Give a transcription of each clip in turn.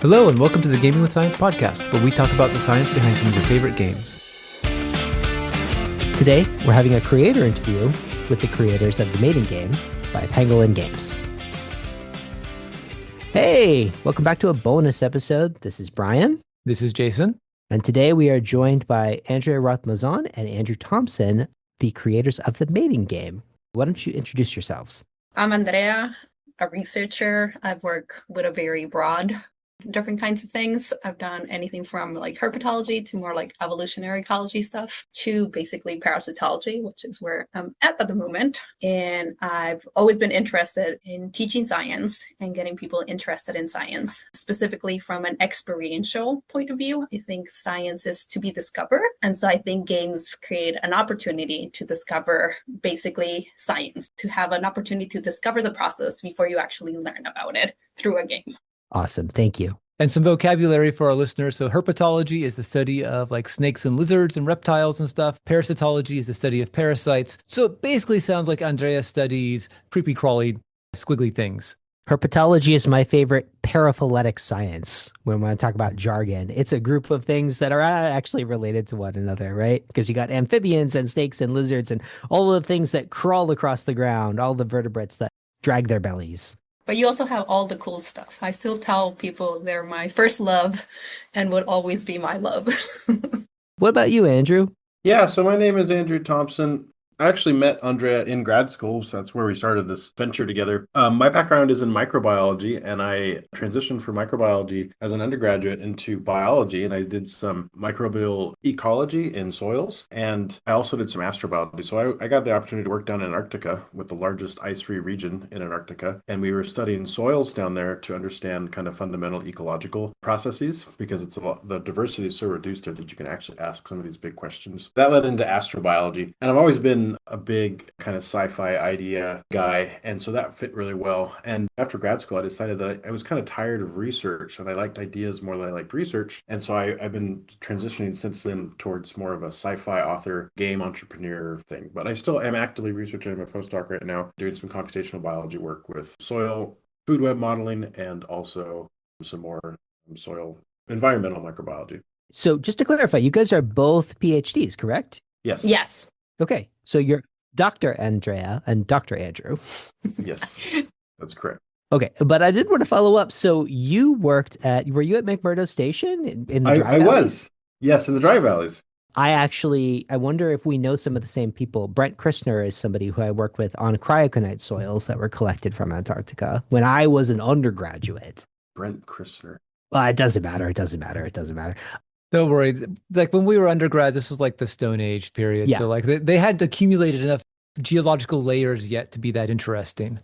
Hello and welcome to the Gaming with Science podcast, where we talk about the science behind some of your favorite games. Today, we're having a creator interview with the creators of The Mating Game by Pangolin Games. Hey, welcome back to a bonus episode. This is Brian. This is Jason. And today we are joined by Andrea Roth Monzón and Andrew Thompson, the creators of The Mating Game. Why don't you introduce yourselves? I'm Andrea, a researcher. I've worked with a very broad different kinds of things. I've done anything from like herpetology to more like evolutionary ecology stuff to basically parasitology, which is where I'm at the moment. And I've always been interested in teaching science and getting people interested in science, specifically from an experiential point of view. I think science is to be discovered. And so I think games create an opportunity to discover basically science, to have an opportunity to discover the process before you actually learn about it through a game. Awesome. Thank you. And some vocabulary for our listeners. So herpetology is the study of like snakes and lizards and reptiles and stuff. Parasitology is the study of parasites. So it basically sounds like Andrea studies creepy crawly, squiggly things. Herpetology is my favorite paraphyletic science when I talk about jargon. It's a group of things that are actually related to one another, right? Because you got amphibians and snakes and lizards and all the things that crawl across the ground, all the vertebrates that drag their bellies. But you also have all the cool stuff. I still tell people they're my first love and would always be my love. What about you, Andrew? Yeah, so my name is Andrew Thompson. I actually met Andrea in grad school, so that's where we started this venture together. My background is in microbiology, and I transitioned from microbiology as an undergraduate into biology, and I did some microbial ecology in soils, and I also did some astrobiology. So I got the opportunity to work down in Antarctica with the largest ice-free region in Antarctica, and we were studying soils down there to understand kind of fundamental ecological processes, because it's the diversity is so reduced there that you can actually ask some of these big questions. That led into astrobiology, and I've always been a big kind of sci-fi idea guy, and so that fit really well. And after grad school, I decided that I was kind of tired of research, and I liked ideas more than I liked research. And so I've been transitioning since then towards more of a sci-fi author, game entrepreneur thing. But I still am actively researching. I'm a postdoc right now, doing some computational biology work with soil, food web modeling, and also some more soil environmental microbiology. So just to clarify, you guys are both PhDs, correct? Yes. Yes. Okay, so you're Dr. Andrea and Dr. Andrew. Yes, that's correct. Okay, but I did want to follow up. So you were you at McMurdo Station in the Dry I Valleys? was. Yes, in the Dry Valleys. I wonder if we know some of the same people. Brent Christner is somebody who I worked with on cryoconite soils that were collected from Antarctica when I was an undergraduate. Brent Christner. Well, it doesn't matter. Don't worry. Like when we were undergrads, this was like the Stone Age period. Yeah. So like they hadn't accumulated enough geological layers yet to be that interesting.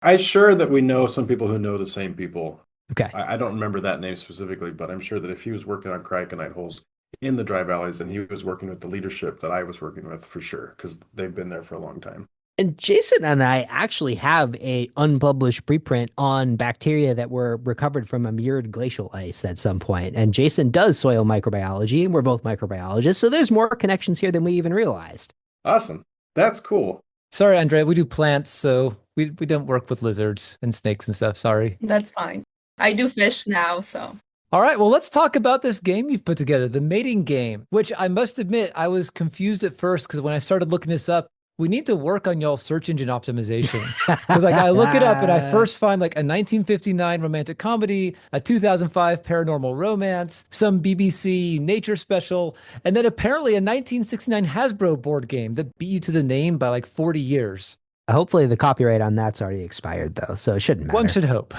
I'm sure that we know some people who know the same people. Okay. I don't remember that name specifically, but I'm sure that if he was working on cryoconite holes in the Dry Valleys, then he was working with the leadership that I was working with for sure, because they've been there for a long time. And Jason and I actually have a unpublished preprint on bacteria that were recovered from a mirrored glacial ice at some point. And Jason does soil microbiology, and we're both microbiologists. So there's more connections here than we even realized. Awesome. That's cool. Sorry, Andrea, we do plants, so we don't work with lizards and snakes and stuff. Sorry. That's fine. I do fish now, so. All right, well, let's talk about this game you've put together, The Mating Game, which I must admit, I was confused at first because when I started looking this up, we need to work on y'all's search engine optimization. Because like I look it up and I first find like a 1959 romantic comedy, a 2005 paranormal romance, some BBC nature special, and then apparently a 1969 Hasbro board game that beat you to the name by like 40 years. Hopefully the copyright on that's already expired, though, so it shouldn't matter. One should hope.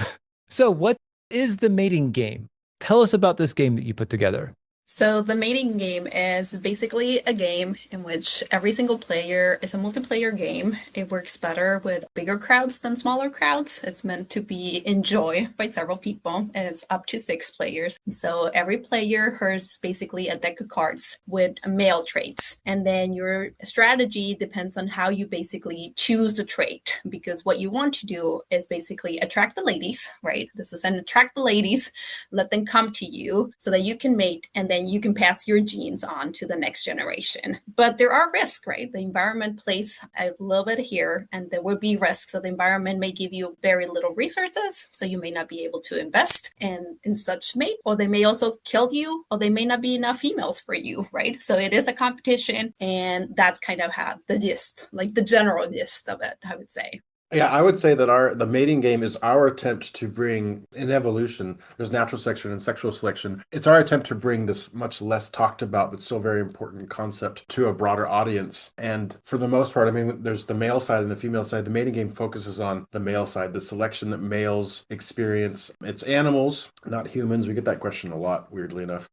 So what is The Mating Game? Tell us about this game that you put together. So the mating game is basically a game in which every single player is a multiplayer game. It works better with bigger crowds than smaller crowds. It's meant to be enjoyed by several people, and it's up to 6 players. So every player has basically a deck of cards with male traits. And then your strategy depends on how you basically choose the trait, because what you want to do is basically attract the ladies, right? This is an attract the ladies, let them come to you so that you can mate, and then then you can pass your genes on to the next generation. But there are risks, right? The environment plays a little bit here, and there will be risks. So the environment may give you very little resources, so you may not be able to invest in such mate, or they may also kill you, or they may not be enough females for you, right? So it is a competition, and that's kind of how the gist, like the general gist of it, I would say. Yeah, I would say that the mating game is our attempt to bring in evolution. There's natural selection and sexual selection. It's our attempt to bring this much less talked about but still very important concept to a broader audience. And for the most part, I mean, there's the male side and the female side. The mating game focuses on the male side, the selection that males experience. It's animals, not humans. We get that question a lot, weirdly enough.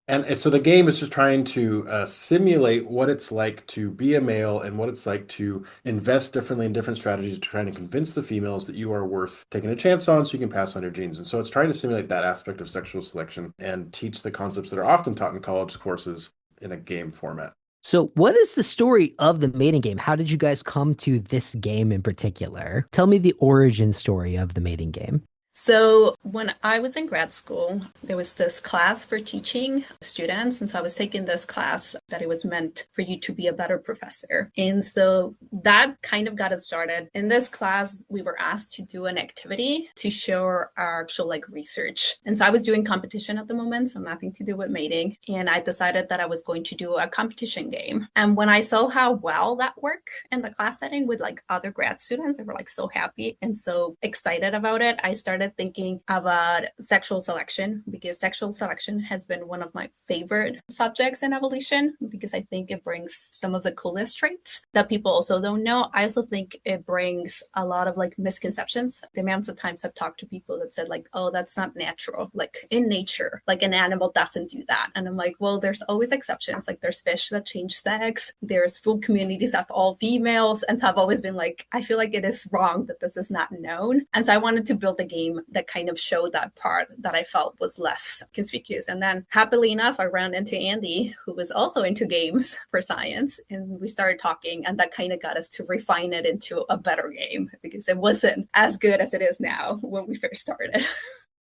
And so the game is just trying to simulate what it's like to be a male and what it's like to invest differently in different strategies to try to convince the females that you are worth taking a chance on so you can pass on your genes. And so it's trying to simulate that aspect of sexual selection and teach the concepts that are often taught in college courses in a game format. So what is the story of the mating game? How did you guys come to this game in particular? Tell me the origin story of the mating game. So when I was in grad school, there was this class for teaching students. And so I was taking this class that it was meant for you to be a better professor. And so that kind of got us started. In this class, we were asked to do an activity to show our actual research. And so I was doing competition at the moment, so nothing to do with mating. And I decided that I was going to do a competition game. And when I saw how well that worked in the class setting with other grad students, they were so happy and so excited about it. I started thinking about sexual selection, because sexual selection has been one of my favorite subjects in evolution, because I think it brings some of the coolest traits that people also don't know. I also think it brings a lot of misconceptions. The amounts of times I've talked to people that said oh, that's not natural. In nature, an animal doesn't do that. And I'm well, there's always exceptions. There's fish that change sex. There's food communities that are all females. And so I've always been I feel it is wrong that this is not known. And so I wanted to build a game that kind of showed that part that I felt was less conspicuous. And then happily enough, I ran into Andy, who was also into games for science, and we started talking, and that kind of got us to refine it into a better game, because it wasn't as good as it is now when we first started.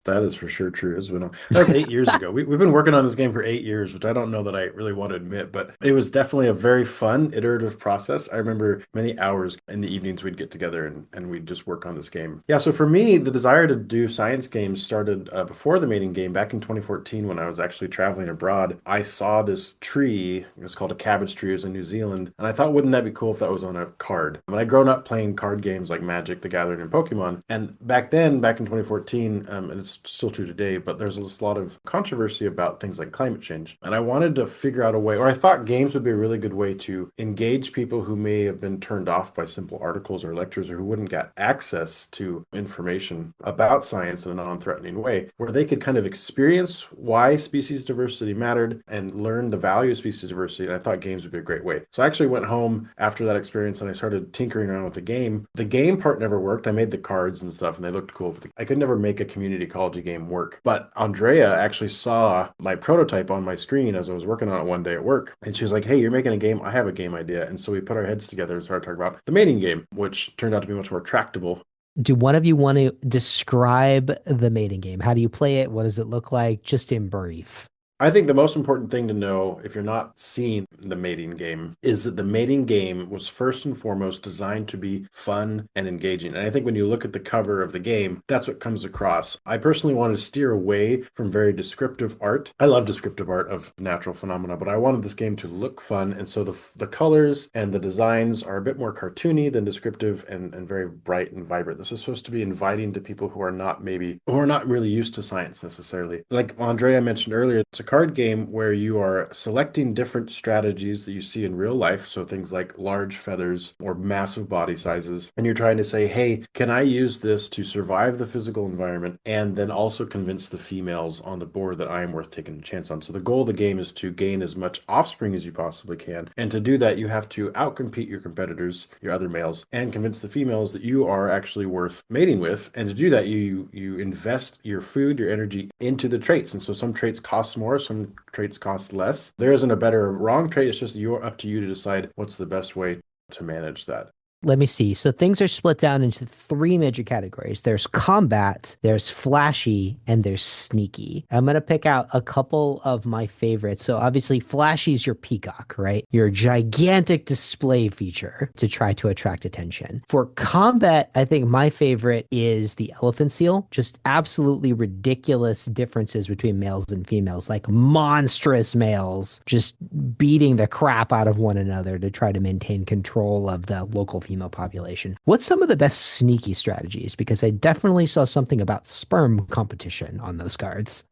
That is for sure true. That was 8 years ago. We've been working on this game for 8 years, which I don't know that I really want to admit, but it was definitely a very fun, iterative process. I remember many hours in the evenings we'd get together and we'd just work on this game. Yeah, so for me, the desire to do science games started before the mating game. Back in 2014, when I was actually traveling abroad, I saw this tree. It was called a cabbage tree. It was in New Zealand. And I thought, wouldn't that be cool if that was on a card? I mean, I'd grown up playing card games like Magic, The Gathering, and Pokemon. And back in 2014, and it's still true today, but there's a lot of controversy about things like climate change. And I wanted to figure out a way, or I thought games would be a really good way to engage people who may have been turned off by simple articles or lectures, or who wouldn't get access to information about science in a non-threatening way, where they could kind of experience why species diversity mattered and learn the value of species diversity. And I thought games would be a great way. So I actually went home after that experience and I started tinkering around with the game. The game part never worked. I made the cards and stuff and they looked cool, but I could never make a community ecology game work. But Andrea actually saw my prototype on my screen as I was working on it one day at work. And she was like, hey, you're making a game. I have a game idea. And so we put our heads together and started talking about the mating game, which turned out to be much more tractable. Do one of you want to describe the mating game? How do you play it? What does it look like? Just in brief. I think the most important thing to know, if you're not seeing the mating game, is that the mating game was first and foremost designed to be fun and engaging. And I think when you look at the cover of the game, that's what comes across. I personally wanted to steer away from very descriptive art. I love descriptive art of natural phenomena, but I wanted this game to look fun. And so the colors and the designs are a bit more cartoony than descriptive and very bright and vibrant. This is supposed to be inviting to people who are not really used to science necessarily. Like Andrea mentioned earlier, it's a card game where you are selecting different strategies that you see in real life. So things like large feathers or massive body sizes. And you're trying to say, hey, can I use this to survive the physical environment and then also convince the females on the board that I am worth taking a chance on? So the goal of the game is to gain as much offspring as you possibly can. And to do that, you have to outcompete your competitors, your other males, and convince the females that you are actually worth mating with. And to do that, you invest your food, your energy into the traits. And so some traits cost more, some traits cost less. There isn't a better or wrong trait. It's just up to you to decide what's the best way to manage that. let me see. So things are split down into three major categories. There's combat, there's flashy, and there's sneaky. I'm going to pick out a couple of my favorites. So obviously flashy is your peacock, right? Your gigantic display feature to try to attract attention. For combat, I think my favorite is the elephant seal. Just absolutely ridiculous differences between males and females, like monstrous males just beating the crap out of one another to try to maintain control of the local female population. What's some of the best sneaky strategies? Because I definitely saw something about sperm competition on those cards.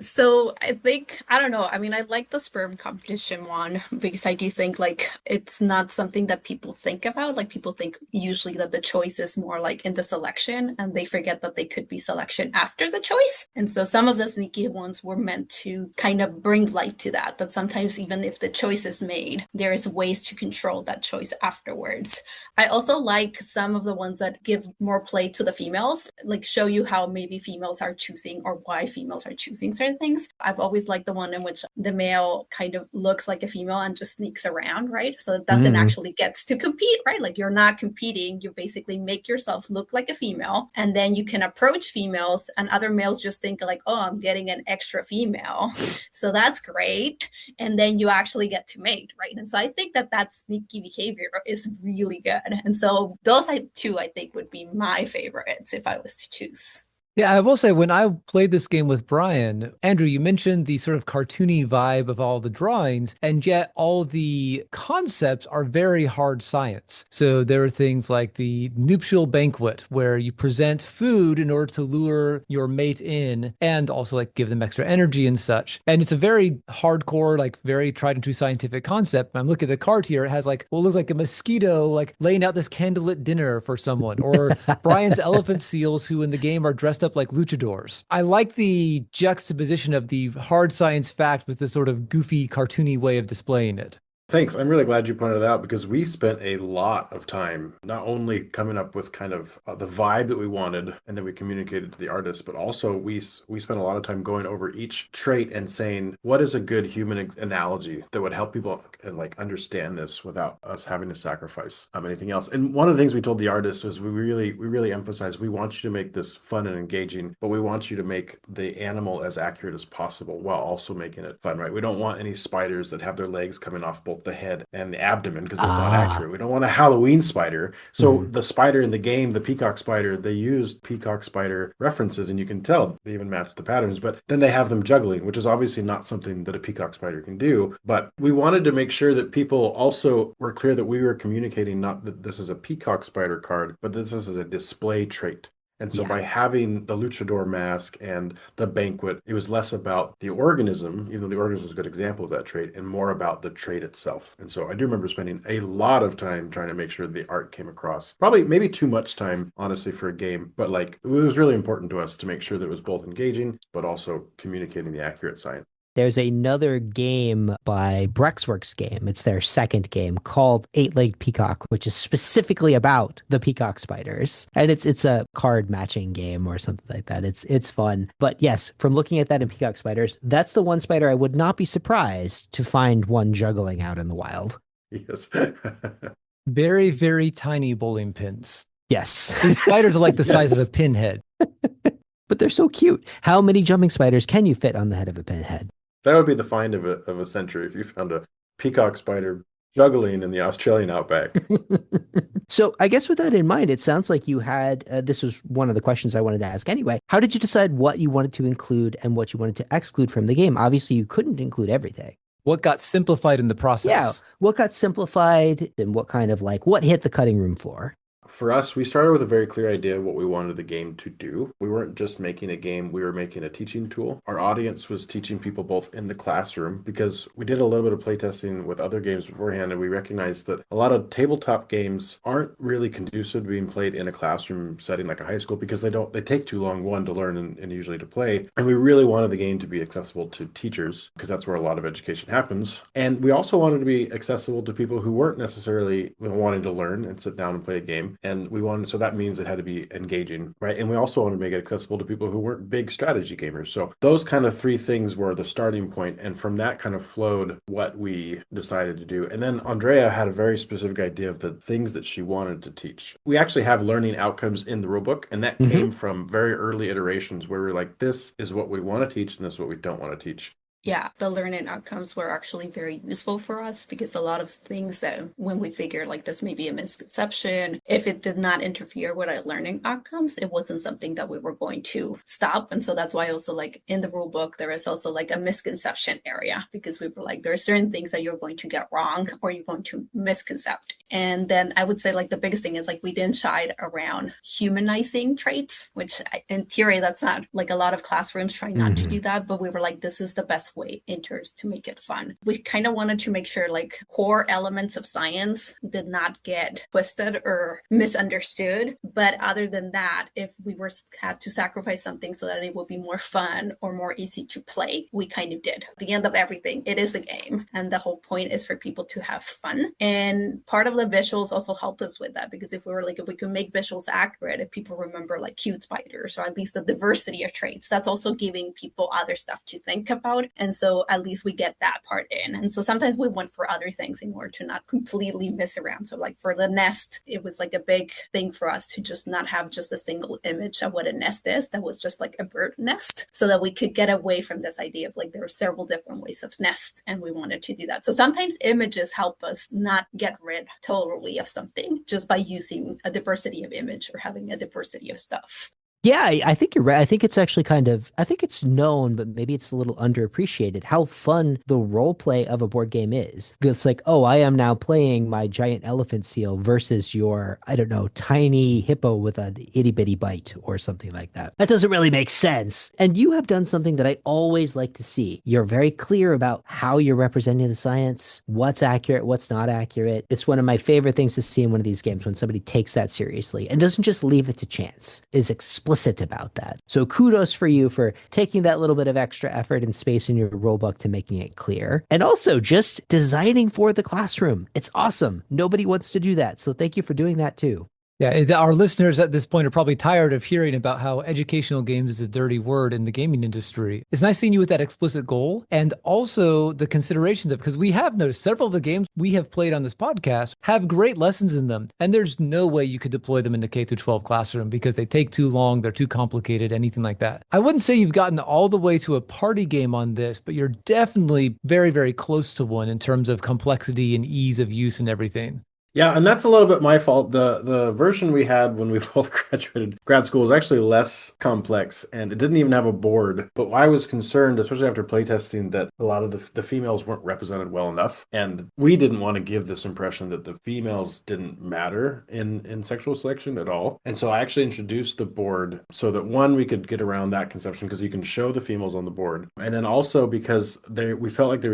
So I think, I don't know. I mean, I like the sperm competition one because I do think like it's not something that people think about. Like people think usually that the choice is more like in the selection and they forget that they could be selection after the choice. And so some of the sneaky ones were meant to kind of bring light to that, that sometimes even if the choice is made, there is ways to control that choice afterwards. I also like some of the ones that give more play to the females, like show you how maybe females are choosing or why females are choosing certain things. I've always liked the one in which the male kind of looks like a female and just sneaks around, right? So it doesn't actually gets to compete, right? Like you're not competing. You basically make yourself look like a female and then you can approach females and other males just think like, oh, I'm getting an extra female. So that's great. And then you actually get to mate, right? And so I think that that sneaky behavior is really good. And so those two, I think would be my favorites if I was to choose. Yeah, I will say when I played this game with Brian, Andrew, you mentioned the sort of cartoony vibe of all the drawings, and yet all the concepts are very hard science. So there are things like the nuptial banquet, where you present food in order to lure your mate in and also like give them extra energy and such. And it's a very hardcore, like very tried and true scientific concept. I'm looking at the card here. It has like, well, it looks like a mosquito like laying out this candlelit dinner for someone, or Brian's elephant seals who in the game are dressed up like luchadors. I like the juxtaposition of the hard science fact with this sort of goofy, cartoony way of displaying it. Thanks. I'm really glad you pointed it out because we spent a lot of time not only coming up with kind of the vibe that we wanted and that we communicated to the artist, but also we spent a lot of time going over each trait and saying, what is a good human analogy that would help people like understand this without us having to sacrifice anything else? And one of the things we told the artist was we really emphasized, we want you to make this fun and engaging, but we want you to make the animal as accurate as possible while also making it fun, right? We don't want any spiders that have their legs coming off both the head and the abdomen because it's not accurate. We don't want a Halloween spider. So the spider in the game, the peacock spider, they used peacock spider references and you can tell they even match the patterns, but then they have them juggling, which is obviously not something that a peacock spider can do. But we wanted to make sure that people also were clear that we were communicating not that this is a peacock spider card, but this is a display trait. And so by having the luchador mask and the banquet, it was less about the organism, even though the organism was a good example of that trait, and more about the trait itself. And so I do remember spending a lot of time trying to make sure the art came across. Probably maybe too much time, honestly, for a game, but like it was really important to us to make sure that it was both engaging, but also communicating the accurate science. There's another game by Brexworks game. It's their second game called Eight-Legged Peacock, which is specifically about the peacock spiders. And it's a card matching game or something like that. It's fun. But yes, from looking at that in peacock spiders, that's the one spider I would not be surprised to find one juggling out in the wild. Yes. Very, very tiny bowling pins. Yes. These spiders are like the size of a pinhead. But they're so cute. How many jumping spiders can you fit on the head of a pinhead? That would be the find of a century if you found a peacock spider juggling in the Australian outback. So I guess with that in mind, it sounds like you had, this was one of the questions I wanted to ask anyway. How did you decide what you wanted to include and what you wanted to exclude from the game? Obviously, you couldn't include everything. What got simplified in the process? Yeah. What got simplified and what kind of like, what hit the cutting room floor? For us, we started with a very clear idea of what we wanted the game to do. We weren't just making a game, we were making a teaching tool. Our audience was teaching people both in the classroom because we did a little bit of playtesting with other games beforehand, and we recognized that a lot of tabletop games aren't really conducive to being played in a classroom setting like a high school because they take too long, one, to learn and usually to play. And we really wanted the game to be accessible to teachers because that's where a lot of education happens. And we also wanted to be accessible to people who weren't necessarily wanting to learn and sit down and play a game, game, and so that means it had to be engaging, right? And we also wanted to make it accessible to people who weren't big strategy gamers. So those kind of three things were the starting point, and from that kind of flowed what we decided to do. And then Andrea had a very specific idea of the things that she wanted to teach. We actually have learning outcomes in the rulebook, and that came from very early iterations where we're like, this is what we want to teach, and this is what we don't want to teach. Yeah, the learning outcomes were actually very useful for us because a lot of things that when we figured like this may be a misconception, if it did not interfere with our learning outcomes, it wasn't something that we were going to stop. And so that's why also like in the rule book, there is also like a misconception area because we were like, there are certain things that you're going to get wrong or you're going to misconcept. And then I would say like the biggest thing is like we didn't shy around humanizing traits, which in theory, that's not like a lot of classrooms try not to do that, but we were like, this is the best way enters to make it fun. We kind of wanted to make sure like core elements of science did not get twisted or misunderstood. But other than that, if we had to sacrifice something so that it would be more fun or more easy to play, we kind of did. At the end of everything, it is a game. And the whole point is for people to have fun. And part of the visuals also help us with that because if we could make visuals accurate, if people remember like cute spiders or at least the diversity of traits, that's also giving people other stuff to think about. And so at least we get that part in. And so sometimes we went for other things in order to not completely miss around. So like for the nest, it was like a big thing for us to just not have just a single image of what a nest is. That was just like a bird nest so that we could get away from this idea of like there are several different ways of nest. And we wanted to do that. So sometimes images help us not get rid totally of something just by using a diversity of image or having a diversity of stuff. Yeah, I think you're right. I think it's actually I think it's known, but maybe it's a little underappreciated how fun the role play of a board game is. It's like, oh, I am now playing my giant elephant seal versus your, I don't know, tiny hippo with an itty bitty bite or something like that. That doesn't really make sense. And you have done something that I always like to see. You're very clear about how you're representing the science, what's accurate, what's not accurate. It's one of my favorite things to see in one of these games when somebody takes that seriously and doesn't just leave it to chance, is explicit about that. So kudos for you for taking that little bit of extra effort and space in your rulebook to making it clear. And also just designing for the classroom. It's awesome. Nobody wants to do that. So thank you for doing that too. Yeah, our listeners at this point are probably tired of hearing about how educational games is a dirty word in the gaming industry. It's nice seeing you with that explicit goal and also the considerations of, because we have noticed several of the games we have played on this podcast have great lessons in them. And there's no way you could deploy them in the K through 12 classroom because they take too long, they're too complicated, anything like that. I wouldn't say you've gotten all the way to a party game on this, but you're definitely very, very close to one in terms of complexity and ease of use and everything. Yeah, and that's a little bit my fault. The version we had when we both graduated grad school was actually less complex, and it didn't even have a board. But I was concerned, especially after playtesting, that a lot of the females weren't represented well enough. And we didn't want to give this impression that the females didn't matter in sexual selection at all. And so I actually introduced the board so that, one, we could get around that conception because you can show the females on the board. And then also because we felt like there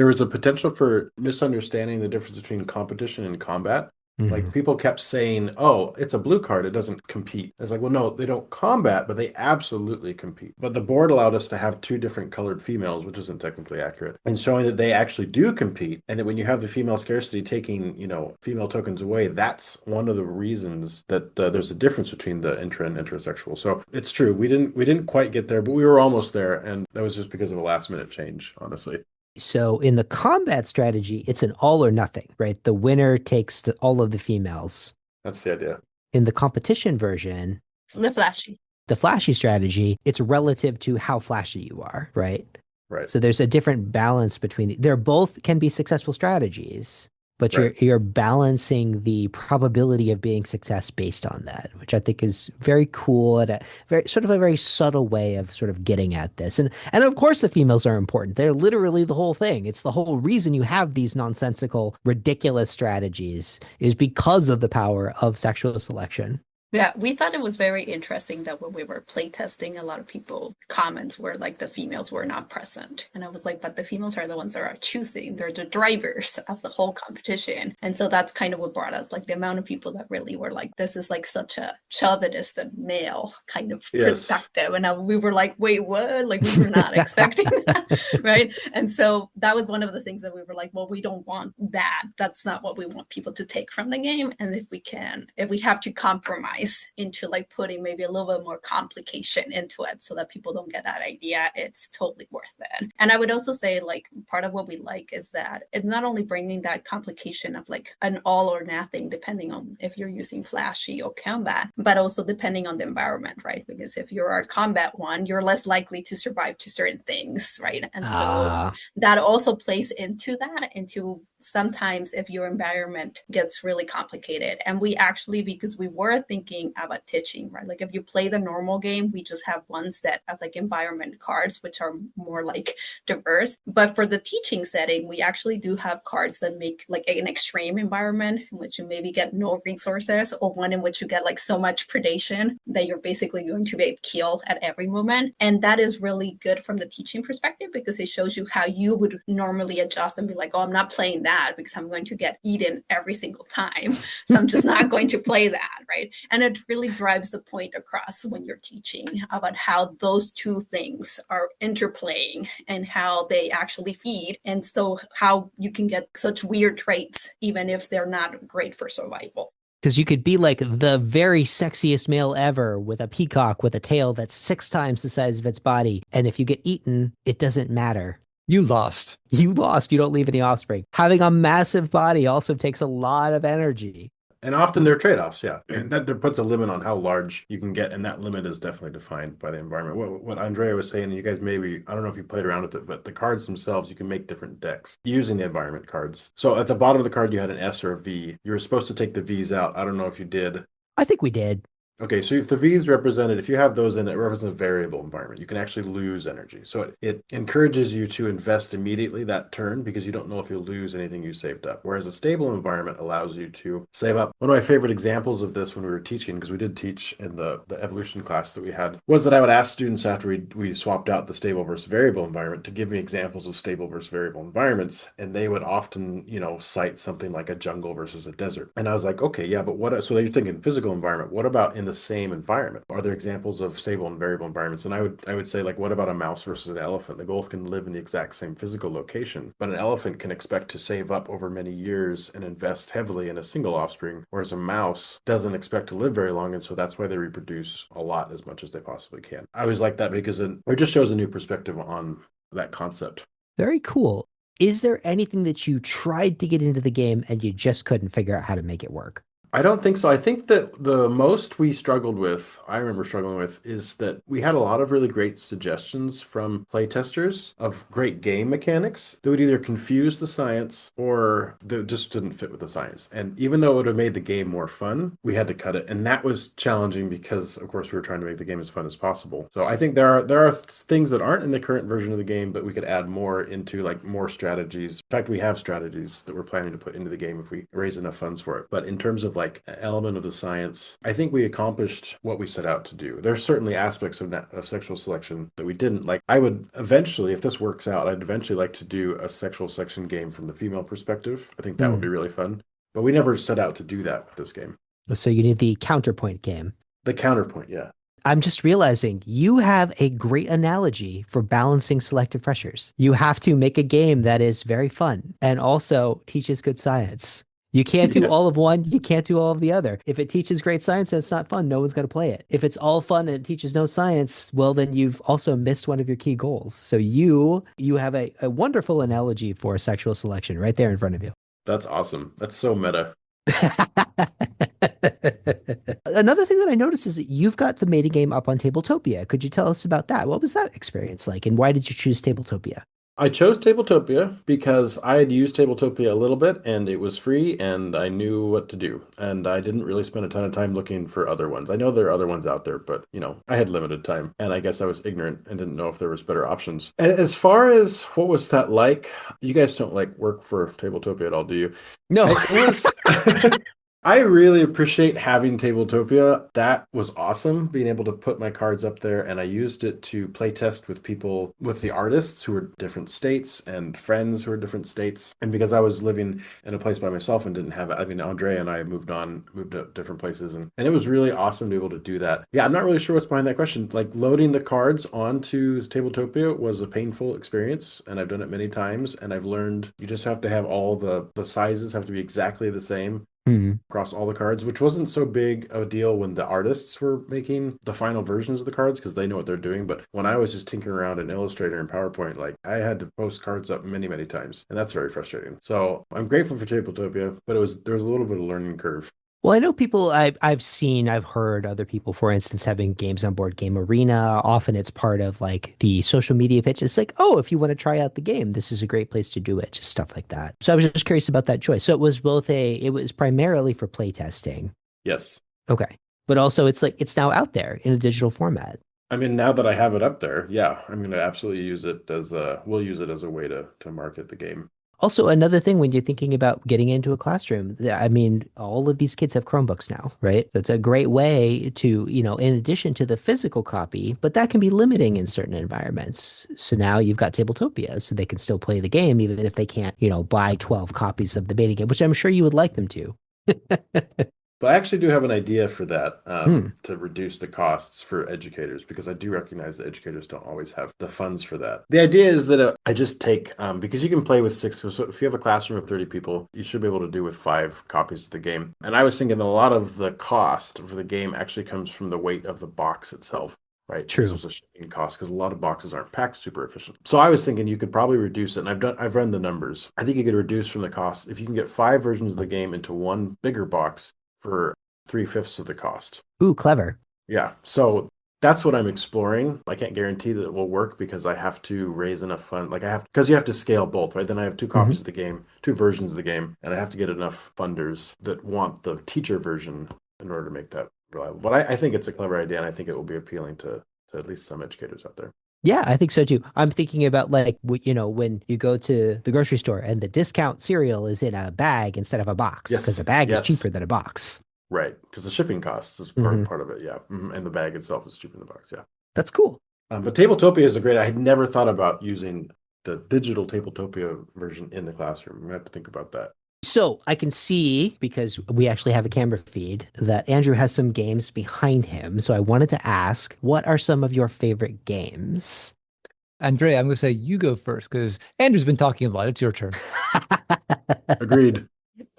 was a potential for misunderstanding the difference between competition and combat. Like people kept saying, oh, it's a blue card, it doesn't compete. It's like, well, no, they don't combat, but they absolutely compete. But the board allowed us to have two different colored females, which isn't technically accurate, and showing that they actually do compete. And that when you have the female scarcity taking, female tokens away, that's one of the reasons that there's a difference between the intra and intersexual. So it's true. We didn't quite get there, but we were almost there. And that was just because of a last minute change, honestly. So in the combat strategy, it's an all or nothing, right? The winner takes all of the females. That's the idea. In the competition version, the flashy strategy, it's relative to how flashy you are, right? Right. So there's a different balance between they're both can be successful strategies, but right. you're balancing the probability of being success based on that, which I think is very cool and a very subtle way of sort of getting at this. And of course the females are important. They're literally the whole thing. It's the whole reason you have these nonsensical, ridiculous strategies is because of the power of sexual selection. Yeah, we thought it was very interesting that when we were playtesting, a lot of people comments were like the females were not present. And I was like, but the females are the ones that are choosing. They're the drivers of the whole competition. And so that's kind of what brought us like the amount of people that really were like, this is like such a chauvinist and male kind of Yes. perspective. And we were like, wait, what? Like we were not expecting that. Right. And so that was one of the things that we were like, well, we don't want that. That's not what we want people to take from the game. And if we have to compromise into like putting maybe a little bit more complication into it so that people don't get that idea, it's totally worth it. And I would also say like part of what we like is that it's not only bringing that complication of like an all or nothing depending on if you're using flashy or combat, but also depending on the environment, right? Because if you're a combat one, you're less likely to survive to certain things, right? And so that also plays into that, into sometimes if your environment gets really complicated. And we actually, because we were thinking about teaching, right? Like if you play the normal game, we just have one set of like environment cards, which are more like diverse. But for the teaching setting, we actually do have cards that make like an extreme environment in which you maybe get no resources, or one in which you get like so much predation that you're basically going to be killed at every moment. And that is really good from the teaching perspective because it shows you how you would normally adjust and be like, oh, I'm not playing that because I'm going to get eaten every single time. So I'm just not going to play that, right? And it really drives the point across when you're teaching about how those two things are interplaying and how they actually feed. And so how you can get such weird traits, even if they're not great for survival. Because you could be like the very sexiest male ever with a peacock with a tail that's 6 times the size of its body. And if you get eaten, it doesn't matter. You lost. You lost. You don't leave any offspring. Having a massive body also takes a lot of energy. And often they're trade-offs, yeah. And that there puts a limit on how large you can get, and that limit is definitely defined by the environment. What Andrea was saying, and you guys maybe, I don't know if you played around with it, but the cards themselves, you can make different decks using the environment cards. So at the bottom of the card, you had an S or a V. You were supposed to take the V's out. I don't know if you did. I think we did. Okay, so if the V is represented, if you have those in it, represents a variable environment. You can actually lose energy. So it encourages you to invest immediately that turn because you don't know if you'll lose anything you saved up. Whereas a stable environment allows you to save up. One of my favorite examples of this when we were teaching, because we did teach in the evolution class that we had, was that I would ask students after we swapped out the stable versus variable environment to give me examples of stable versus variable environments. And they would often, cite something like a jungle versus a desert. And I was like, okay, yeah, but so you're thinking physical environment. What about in the same environment? Are there examples of stable and variable environments? And I would say, like, what about a mouse versus an elephant? They both can live in the exact same physical location, but an elephant can expect to save up over many years and invest heavily in a single offspring, whereas a mouse doesn't expect to live very long, and so that's why they reproduce a lot as much as they possibly can. I always like that because it just shows a new perspective on that concept. Very cool. Is there anything that you tried to get into the game and you just couldn't figure out how to make it work? I don't think so. I think that the most I remember struggling with, is that we had a lot of really great suggestions from playtesters of great game mechanics that would either confuse the science or that just didn't fit with the science. And even though it would have made the game more fun, we had to cut it. And that was challenging because, of course, we were trying to make the game as fun as possible. So I think there are things that aren't in the current version of the game, but we could add more into, like, more strategies. In fact, we have strategies that we're planning to put into the game if we raise enough funds for it. But in terms of like an element of the science, I think we accomplished what we set out to do. There's certainly aspects of sexual selection that we didn't like. I would eventually, if this works out, I'd eventually like to do a sexual selection game from the female perspective. I think that would be really fun. But we never set out to do that with this game. So you need the counterpoint game. The counterpoint, yeah. I'm just realizing you have a great analogy for balancing selective pressures. You have to make a game that is very fun and also teaches good science. You can't do all of one. You can't do all of the other. If it teaches great science and it's not fun, no one's going to play it. If it's all fun and it teaches no science, well, then you've also missed one of your key goals. So you have a wonderful analogy for sexual selection right there in front of you. That's awesome. That's so meta. Another thing that I noticed is that you've got the mating game up on Tabletopia. Could you tell us about that? What was that experience like, and why did you choose Tabletopia? I chose Tabletopia because I had used Tabletopia a little bit and it was free and I knew what to do. And I didn't really spend a ton of time looking for other ones. I know there are other ones out there, but I had limited time and I guess I was ignorant and didn't know if there was better options. And as far as what was that like, you guys don't like work for Tabletopia at all, do you? No. I really appreciate having Tabletopia. That was awesome, being able to put my cards up there, and I used it to play test with people, with the artists who were different states and friends who were different states. And because I was living in a place by myself and didn't have it, I mean, Andrea and I moved to different places, and it was really awesome to be able to do that. Yeah, I'm not really sure what's behind that question. Like loading the cards onto Tabletopia was a painful experience, and I've done it many times, and I've learned you just have to have all the sizes have to be exactly the same across all the cards, which wasn't so big of a deal when the artists were making the final versions of the cards because they know what they're doing. But when I was just tinkering around in Illustrator and PowerPoint, like I had to post cards up many, many times, and that's very frustrating. So I'm grateful for Tabletopia, but there was a little bit of a learning curve. Well, I know people I've heard other people, for instance, having games on Board Game Arena. Often it's part of like the social media pitch. It's like, oh, if you want to try out the game, this is a great place to do it, just stuff like that. So I was just curious about that choice. So it was primarily for playtesting. Yes. Okay. But also it's now out there in a digital format. I mean, now that I have it up there, yeah, I'm going to absolutely use it we'll use it as a way to market the game. Also, another thing when you're thinking about getting into a classroom, I mean, all of these kids have Chromebooks now, right? It's a great way to, in addition to the physical copy, but that can be limiting in certain environments. So now you've got Tabletopia, so they can still play the game, even if they can't, buy 12 copies of the beta game, which I'm sure you would like them to. But I actually do have an idea for that to reduce the costs for educators, because I do recognize that educators don't always have the funds for that. The idea is that I just take, because you can play with 6, so if you have a classroom of 30 people, you should be able to do with 5 copies of the game. And I was thinking that a lot of the cost for the game actually comes from the weight of the box itself. Right. True. This was a shipping cost because a lot of boxes aren't packed super efficient. So I was thinking you could probably reduce it, and I've run the numbers. I think you could reduce from the cost if you can get 5 versions of the game into one bigger box for 3/5 of the cost. Ooh, clever. Yeah. So that's what I'm exploring. I can't guarantee that it will work because I have to raise enough fund. Because you have to scale both, right? Then I have 2 copies of the game, 2 versions of the game, and I have to get enough funders that want the teacher version in order to make that reliable. But I think it's a clever idea, and I think it will be appealing to at least some educators out there. Yeah, I think so too. I'm thinking about like, when you go to the grocery store and the discount cereal is in a bag instead of a box, because a bag is cheaper than a box. Right, because the shipping costs is part of it, yeah. And the bag itself is cheaper than the box, yeah. That's cool. But Tabletopia is I had never thought about using the digital Tabletopia version in the classroom. I'm going to have to think about that. So I can see, because we actually have a camera feed, that Andrew has some games behind him. So I wanted to ask, what are some of your favorite games? Andrea, I'm going to say you go first because Andrew's been talking a lot. It's your turn. Agreed.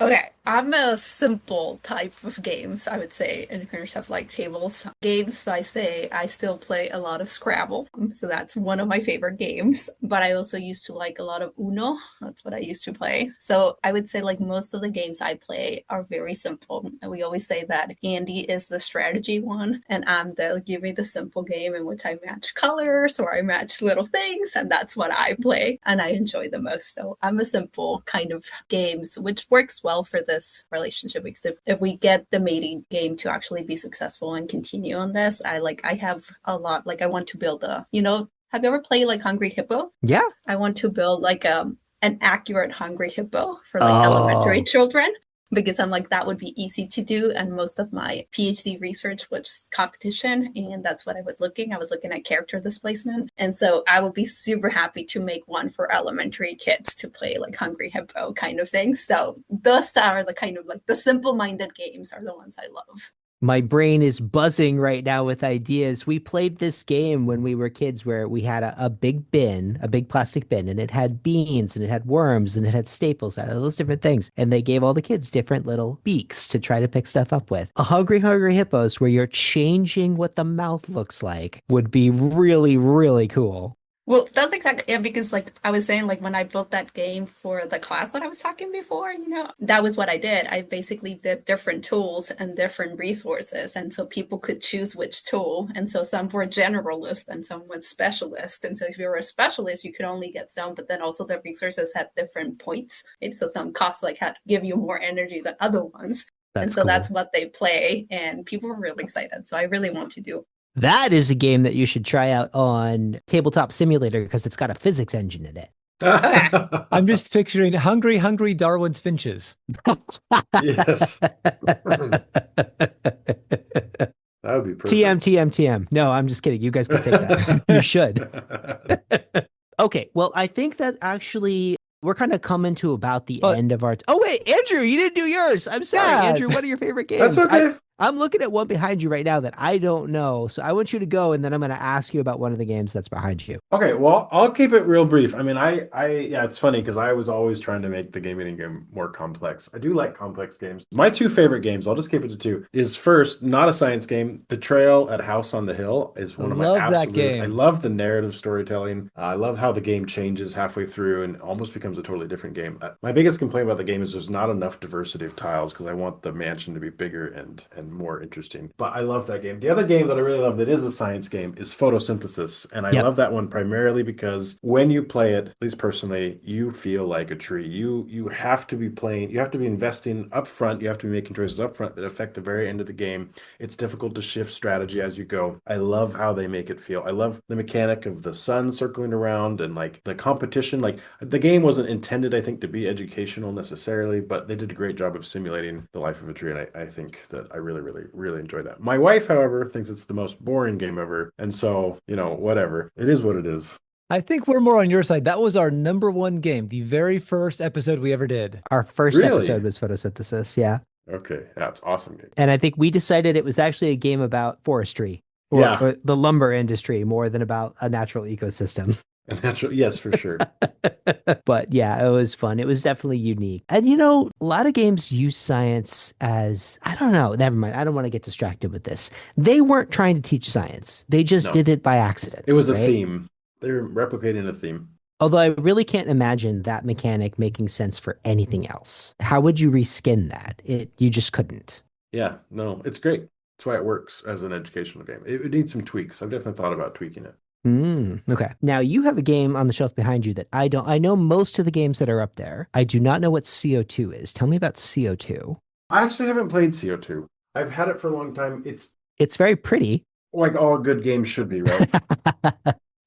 Okay, I'm a simple type of games, I would say, in terms of like tables. Games, I say I still play a lot of Scrabble, so that's one of my favorite games. But I also used to like a lot of Uno, that's what I used to play. So I would say like most of the games I play are very simple. And we always say that Andy is the strategy one, and I'm the give me the simple game in which I match colors or I match little things, and that's what I play and I enjoy the most. So I'm a simple kind of games, which works well for this relationship, because if we get the mating game to actually be successful and continue on this, I have a lot, like I want to build have you ever played like Hungry Hippo? Yeah. I want to build like an accurate Hungry Hippo for like elementary children, because I'm like, that would be easy to do. And most of my PhD research was competition. And that's what I was looking at character displacement. And so I would be super happy to make one for elementary kids to play like Hungry Hippo kind of thing. So those are the kind of like the simple-minded games are the ones I love. My brain is buzzing right now with ideas. We played this game when we were kids where we had a big bin, a big plastic bin, and it had beans and it had worms and it had staples out of those different things. And they gave all the kids different little beaks to try to pick stuff up with. A Hungry Hippos where you're changing what the mouth looks like would be really, really cool. Well, that's exactly, yeah, because like I was saying, like when I built that game for the class that I was talking before, that was what I did. I basically did different tools and different resources. And so people could choose which tool. And so some were generalist and some were specialist. And so if you were a specialist, you could only get some, but then also the resources had different points. Right? So some costs like had to give you more energy than other ones. And so that's what they play. And people were really excited. So I really want to do. That is a game that you should try out on Tabletop Simulator because it's got a physics engine in it. Okay. I'm just picturing hungry, hungry Darwin's finches. Yes. That would be TM, perfect. TM, TM. No, I'm just kidding. You guys can take that. You should. Okay, well, I think that actually we're kind of coming to about the But end of our. Oh wait, Andrew, you didn't do yours. I'm sorry, yeah, Andrew. What are your favorite That's games? okay. I'm looking at one behind you right now that I don't know, so I want you to go, and then I'm going to ask you about one of the games that's behind you. Okay, well, I'll keep it real brief. I mean, yeah, it's funny because I was always trying to make the game eating game more complex. I do like complex games. My two favorite games, I'll just keep it to two, is first, not a science game. Betrayal at House on the Hill is I one of my love that I game. love the narrative storytelling. I love how the game changes halfway through and almost becomes a totally different game. My biggest complaint about the game is there's not enough diversity of tiles because I want the mansion to be bigger and more interesting. But I love that game. The other game that I really love that is a science game is Photosynthesis, and I Yep. love that one primarily because when you play it, at least personally, you feel like a tree. You have to be playing, you have to be investing up front, you have to be making choices up front that affect the very end of the game. It's difficult to shift strategy as you go. I love how they make it feel. I love the mechanic of the sun circling around and like the competition. Like the game wasn't intended, I think, to be educational necessarily, but they did a great job of simulating the life of a tree, and I think that I really, really, really enjoy that. My wife, however, thinks it's the most boring game ever, and so, whatever. It is what it is. I think we're more on your side. That was our number one game, the very first episode we ever did. Our first Really? episode was Photosynthesis, yeah. Okay, yeah, it's awesome game. And I think we decided it was actually a game about forestry Yeah, or the lumber industry more than about a natural ecosystem. and that's yes, for sure. But yeah, it was fun. It was definitely unique. And a lot of games use science as, I don't know, never mind. I don't want to get distracted with this. They weren't trying to teach science. They just No, did it by accident, it was a right? theme. They're replicating a theme. Although I really can't imagine that mechanic making sense for anything else. How would you reskin that? You just couldn't. Yeah, no, it's great. That's why it works as an educational game. It needs some tweaks. I've definitely thought about tweaking it. Okay. Now you have a game on the shelf behind you that I don't. I know most of the games that are up there. I do not know what CO2 is. Tell me about CO2. I actually haven't played CO2. I've had it for a long time. It's It's very pretty. like all good games should be, right?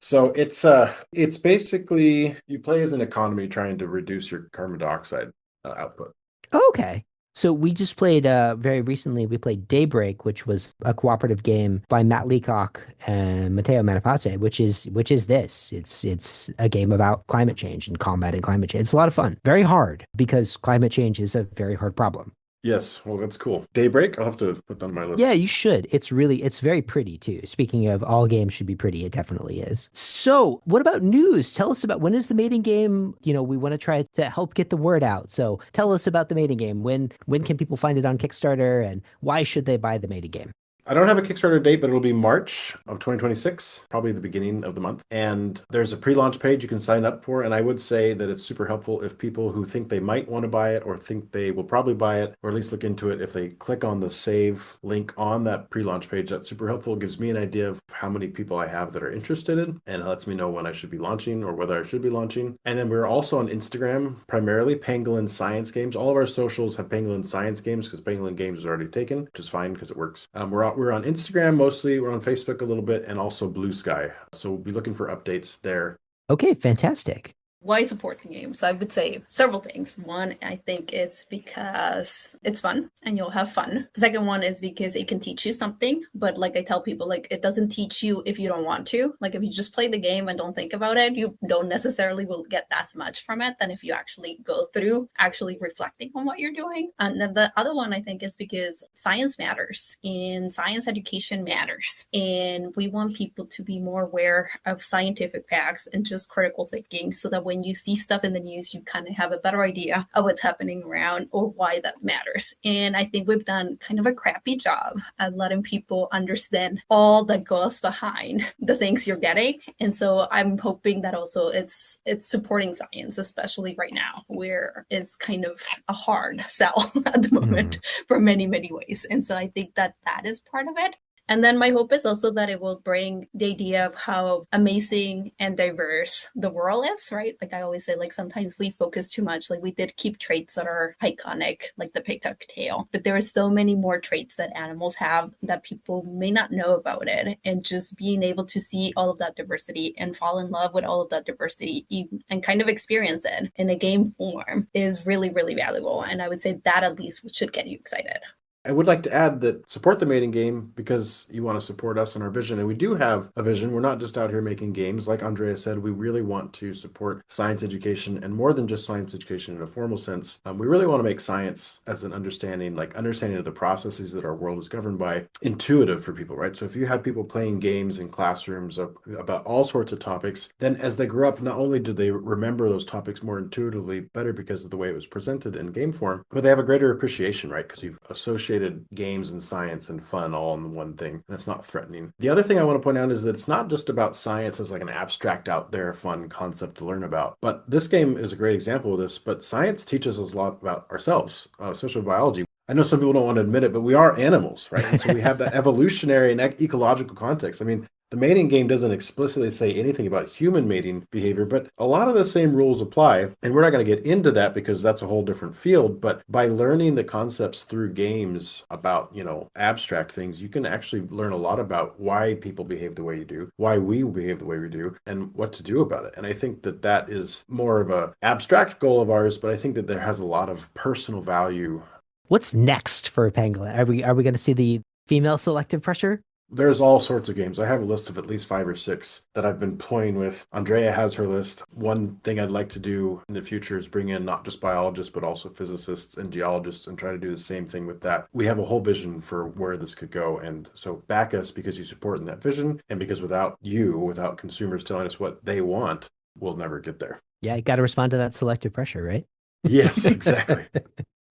So it's basically you play as an economy trying to reduce your carbon dioxide output. Okay. So we just played very recently, we played Daybreak, which was a cooperative game by Matt Leacock and Matteo Manafase, which is this. It's a game about climate change and combating climate change. It's a lot of fun. Very hard because climate change is a very hard problem. Yes, well, that's cool. Daybreak, I'll have to put that on my list. Yeah, you should. It's very pretty too. Speaking of all games should be pretty, it definitely is. So, what about news? Tell us about when is the mating game? We want to try to help get the word out. So, tell us about the mating game. When can people find it on Kickstarter and why should they buy the mating game? I don't have a Kickstarter date, but it'll be March of 2026, probably the beginning of the month. And there's a pre-launch page you can sign up for. And I would say that it's super helpful if people who think they might want to buy it or think they will probably buy it, or at least look into it, if they click on the save link on that pre-launch page, that's super helpful. It gives me an idea of how many people I have that are interested in, and it lets me know when I should be launching or whether I should be launching. And then we're also on Instagram, primarily Pangolin Science Games. All of our socials have Pangolin Science Games because Pangolin Games is already taken, which is fine because it works. We're on Instagram mostly. We're on Facebook a little bit, and also Blue Sky. So we'll be looking for updates there. Okay, fantastic. Why support the games? I would say several things. One, I think it's because it's fun and you'll have fun. The second one is because it can teach you something. But like I tell people, like it doesn't teach you if you don't want to. Like if you just play the game and don't think about it, you don't necessarily will get that much from it than if you actually go through actually reflecting on what you're doing. And then the other one I think is because science matters and science education matters. And we want people to be more aware of scientific facts and just critical thinking so that when you see stuff in the news, you kind of have a better idea of what's happening around or why that matters. And I think we've done kind of a crappy job at letting people understand all that goes behind the things you're getting. And so I'm hoping that also it's supporting science, especially right now, where it's kind of a hard sell at the moment for many, many ways. And so I think that is part of it. And then my hope is also that it will bring the idea of how amazing and diverse the world is, right? Like I always say, like sometimes we focus too much, like we did keep traits that are iconic, like the peacock tail, but there are so many more traits that animals have that people may not know about it. And just being able to see all of that diversity and fall in love with all of that diversity and kind of experience it in a game form is really, really valuable. And I would say that at least should get you excited. I would like to add that support the mating game because you want to support us and our vision. And we do have a vision. We're not just out here making games. Like Andrea said, we really want to support science education, and more than just science education in a formal sense. We really want to make science as an understanding of the processes that our world is governed by, intuitive for people, right? So if you had people playing games in classrooms about all sorts of topics, then as they grow up, not only do they remember those topics more intuitively better because of the way it was presented in game form, but they have a greater appreciation, right? Because you've associated games and science and fun all in one thing, and it's not threatening. The other thing I want to point out is that it's not just about science as like an abstract out there fun concept to learn about, but this game is a great example of this. But science teaches us a lot about ourselves, especially biology. I know some people don't want to admit it, but we are animals, right? And so we have that evolutionary and ecological context. I mean, the mating game doesn't explicitly say anything about human mating behavior, but a lot of the same rules apply. And we're not going to get into that because that's a whole different field. But by learning the concepts through games about, abstract things, you can actually learn a lot about why people behave the way you do, why we behave the way we do, and what to do about it. And I think that that is more of an abstract goal of ours, but I think that there has a lot of personal value. What's next for Pangolin? Are we going to see the female selective pressure? There's all sorts of games. I have a list of at least 5 or 6 that I've been playing with. Andrea has her list. One thing I'd like to do in the future is bring in not just biologists, but also physicists and geologists and try to do the same thing with that. We have a whole vision for where this could go. And so back us because you support in that vision. And because without consumers telling us what they want, we'll never get there. Yeah, you got to respond to that selective pressure, right? Yes, exactly.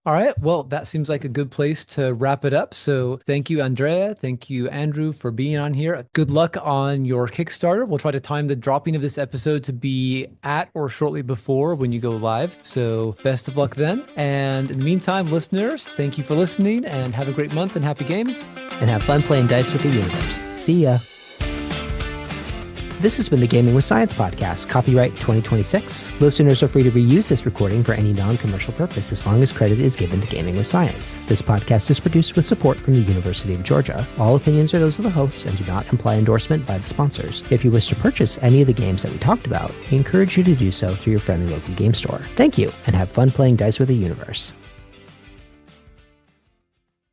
All right. Well, that seems like a good place to wrap it up. So thank you, Andrea. Thank you, Andrew, for being on here. Good luck on your Kickstarter. We'll try to time the dropping of this episode to be at or shortly before when you go live. So best of luck then. And in the meantime, listeners, thank you for listening and have a great month and happy games. And have fun playing dice with the universe. See ya. This has been the Gaming with Science podcast, copyright 2026. Listeners are free to reuse this recording for any non-commercial purpose as long as credit is given to Gaming with Science. This podcast is produced with support from the University of Georgia. All opinions are those of the hosts and do not imply endorsement by the sponsors. If you wish to purchase any of the games that we talked about, we encourage you to do so through your friendly local game store. Thank you, and have fun playing dice with the universe.